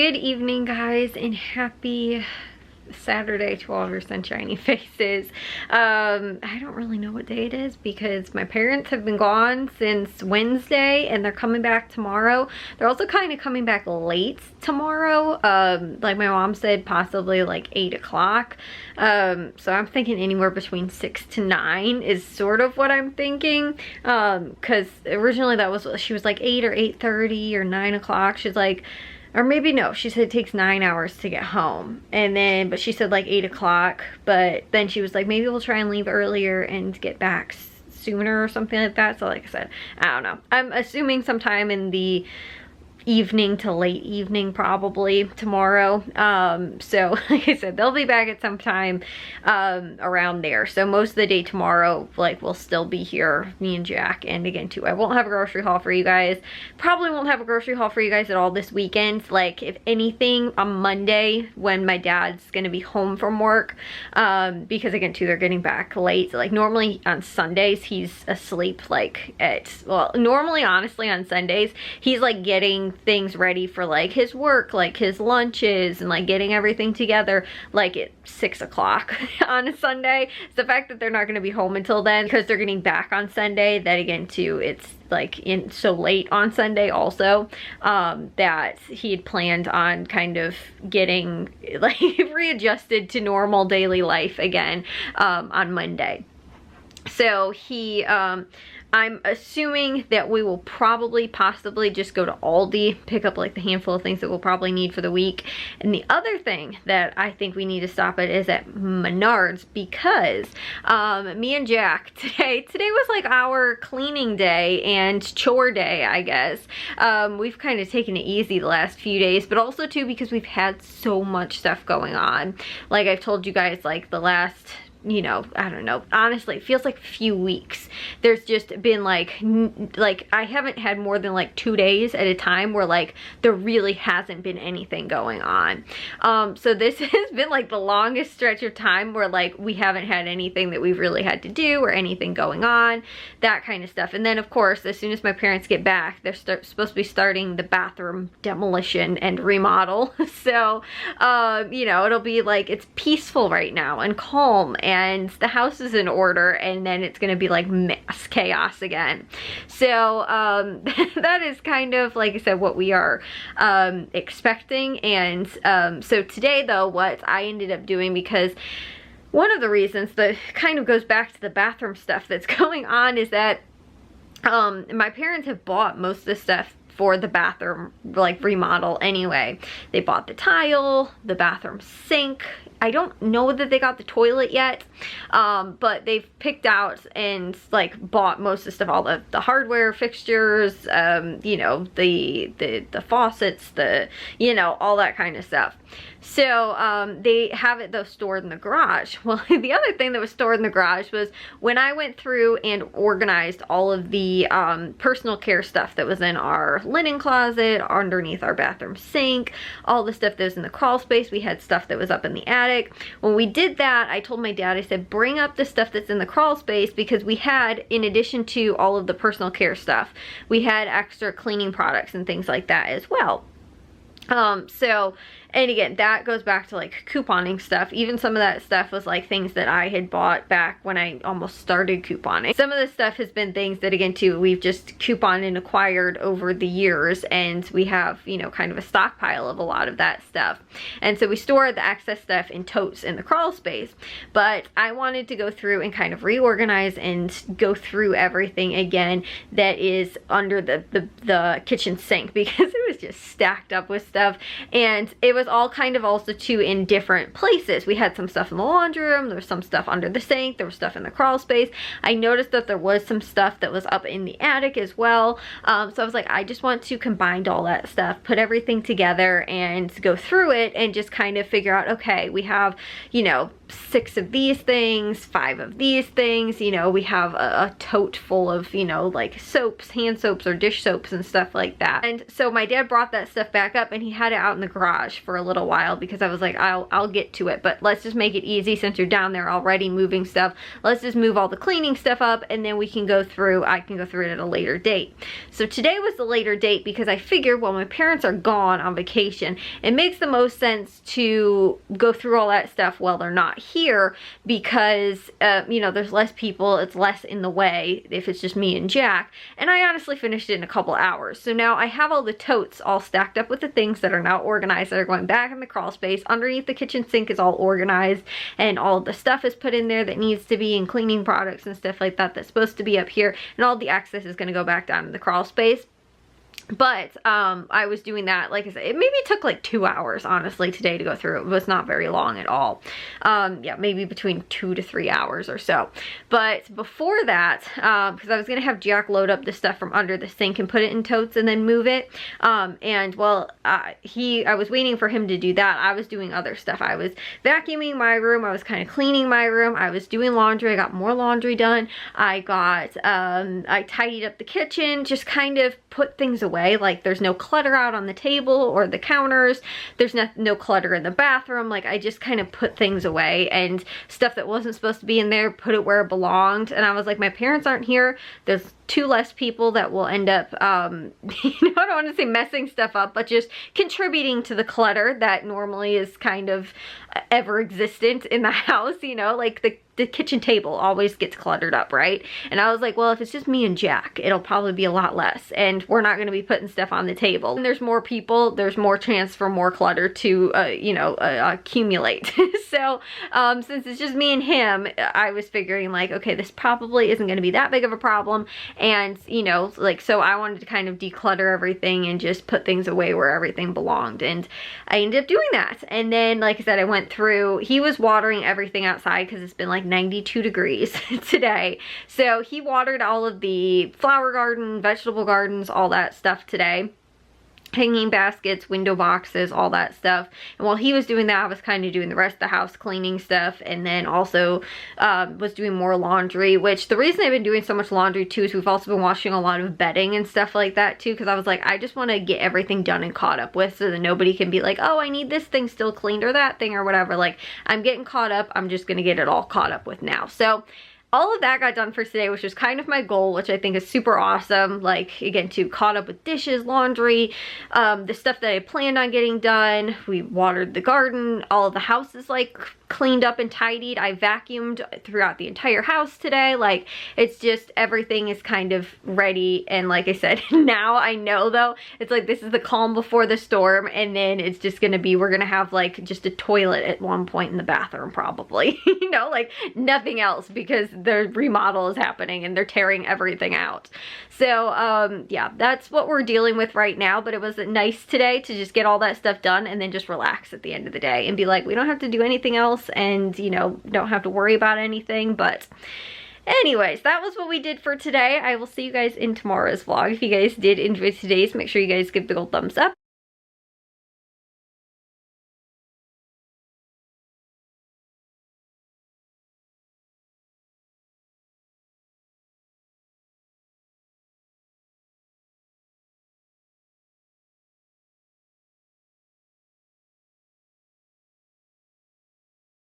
Good evening, guys, and happy Saturday to all of your sunshiny faces. I don't really know what day it is because my parents have been gone since Wednesday and they're coming back tomorrow. They're also kind of coming back late tomorrow. Like my mom said, possibly like 8 o'clock. So I'm thinking anywhere between 6 to 9 is sort of what I'm thinking. Because originally that was, she was like 8 or 8:30 or 9 o'clock. She's like, or maybe no, she said it takes 9 hours to get home. And then, but she said like 8 o'clock. But then she was like, maybe we'll try and leave earlier and get back sooner or something like that. So like I said, I don't know. I'm assuming sometime in the evening to late evening probably tomorrow. So like I said, they'll be back at some time around there. So most of the day tomorrow, like, we'll still be here, me and Jack. And again too, I won't have a grocery haul for you guys. Probably won't have a grocery haul for you guys at all this weekend. Like, if anything, on Monday when my dad's gonna be home from work, because again too, they're getting back late. So like normally on Sundays he's asleep, like at, well, normally honestly on Sundays he's like getting things ready for like his work, like his lunches, and like getting everything together like at 6 o'clock on a Sunday. It's the fact that they're not going to be home until then because they're getting back on Sunday, that again too, it's like in so late on Sunday also, that he had planned on kind of getting like readjusted to normal daily life again on Monday. So he I'm assuming that we will probably possibly just go to Aldi, pick up like the handful of things that we'll probably need for the week. And the other thing that I think we need to stop at is at Menards, because me and Jack today was like our cleaning day and chore day, I guess. We've kind of taken it easy the last few days, but also too because we've had so much stuff going on. Like I've told you guys, like the last, you know, I don't know, honestly it feels like a few weeks. There's just been like I haven't had more than like 2 days at a time where like there really hasn't been anything going on. So this has been like the longest stretch of time where like we haven't had anything that we've really had to do or anything going on, that kind of stuff. And then of course, as soon as my parents get back, they're supposed to be starting the bathroom demolition and remodel. So you know, it'll be like, it's peaceful right now and calm and the house is in order, and then it's gonna be like mass chaos again. So that is kind of, like I said, what we are expecting. And so today though, what I ended up doing, because one of the reasons that kind of goes back to the bathroom stuff that's going on, is that my parents have bought most of the stuff for the bathroom like remodel anyway. They bought the tile, the bathroom sink. I don't know that they got the toilet yet, but they've picked out and like bought most of the stuff, all the hardware fixtures, you know, the faucets, you know, all that kind of stuff. So they have it though stored in the garage. Well, the other thing that was stored in the garage was when I went through and organized all of the personal care stuff that was in our linen closet, underneath our bathroom sink, all the stuff that was in the crawl space. We had stuff that was up in the attic. When we did that, I told my dad, I said, bring up the stuff that's in the crawl space, because we had, in addition to all of the personal care stuff, we had extra cleaning products and things like that as well. So, and again, that goes back to like couponing stuff. Even some of that stuff was like things that I had bought back when I almost started couponing. Some of the stuff has been things that again too, we've just couponed and acquired over the years, and we have, you know, kind of a stockpile of a lot of that stuff. And so we store the excess stuff in totes in the crawl space. But I wanted to go through and kind of reorganize and go through everything again that is under the kitchen sink, because it was just stacked up with stuff. And it was all kind of also too in different places. We had some stuff in the laundry room, there was some stuff under the sink, there was stuff in the crawl space. I noticed that there was some stuff that was up in the attic as well. So I was like, I just want to combine all that stuff, put everything together and go through it and just kind of figure out, okay, we have, you know, 6 of these things, 5 of these things. You know, we have a tote full of, you know, like soaps, hand soaps or dish soaps and stuff like that. And so my dad brought that stuff back up and he had it out in the garage for a little while because I was like, I'll get to it, but let's just make it easy since you're down there already moving stuff. Let's just move all the cleaning stuff up and then we can go through, I can go through it at a later date. So today was the later date because I figured, well, my parents are gone on vacation. It makes the most sense to go through all that stuff while they're not here because, you know, there's less people, it's less in the way if it's just me and Jack. And I honestly finished it in a couple hours. So now I have all the totes all stacked up with the things that are now organized that are going back in the crawl space. Underneath the kitchen sink is all organized and all the stuff is put in there that needs to be, in cleaning products and stuff like that that's supposed to be up here, and all the excess is going to go back down in the crawl space. But I was doing that, like I said, it maybe took like 2 hours, honestly, today to go through. It was not very long at all. Yeah, maybe between 2 to 3 hours or so. But before that, because I was going to have Jack load up the stuff from under the sink and put it in totes and then move it. And well, I was waiting for him to do that. I was doing other stuff. I was vacuuming my room. I was kind of cleaning my room. I was doing laundry. I got more laundry done. I tidied up the kitchen, just kind of put things away. Like there's no clutter out on the table or the counters. There's no clutter in the bathroom. Like I just kind of put things away, and stuff that wasn't supposed to be in there, put it where it belonged. And I was like, my parents aren't here. There's 2 less people that will end up, you know, I don't want to say messing stuff up, but just contributing to the clutter that normally is kind of ever existent in the house, you know, like the kitchen table always gets cluttered up, right? And I was like, well, if it's just me and Jack, it'll probably be a lot less, and we're not going to be putting stuff on the table. And there's more people, there's more chance for more clutter to, you know, accumulate. So, since it's just me and him, I was figuring like, okay, this probably isn't going to be that big of a problem. And, you know, like, so I wanted to kind of declutter everything and just put things away where everything belonged. And I ended up doing that. And then, like I said, I went through, he was watering everything outside because it's been like 92 degrees today. So he watered all of the flower garden, vegetable gardens, all that stuff today. Hanging baskets, window boxes, all that stuff. And while he was doing that, I was kind of doing the rest of the house cleaning stuff, and then also was doing more laundry, which the reason I've been doing so much laundry too is we've also been washing a lot of bedding and stuff like that too, because I was like, I just want to get everything done and caught up with so that nobody can be like, oh, I need this thing still cleaned or that thing or whatever. Like, I'm getting caught up. I'm just going to get it all caught up with now. So all of that got done for today, which was kind of my goal, which I think is super awesome. Like, again, to caught up with dishes, laundry, the stuff that I planned on getting done. We watered the garden. All of the house is like cleaned up and tidied. I vacuumed throughout the entire house today. Like, it's just, everything is kind of ready. And like I said, now I know though, it's like this is the calm before the storm, and then it's just gonna be, we're gonna have like just a toilet at one point in the bathroom probably. You know, like nothing else, because the remodel is happening and they're tearing everything out. So yeah, that's what we're dealing with right now. But it was nice today to just get all that stuff done and then just relax at the end of the day and be like, we don't have to do anything else, and you know, don't have to worry about anything. But anyways, that was what we did for today. I will see you guys in tomorrow's vlog. If you guys did enjoy today's, make sure you guys give a big old thumbs up.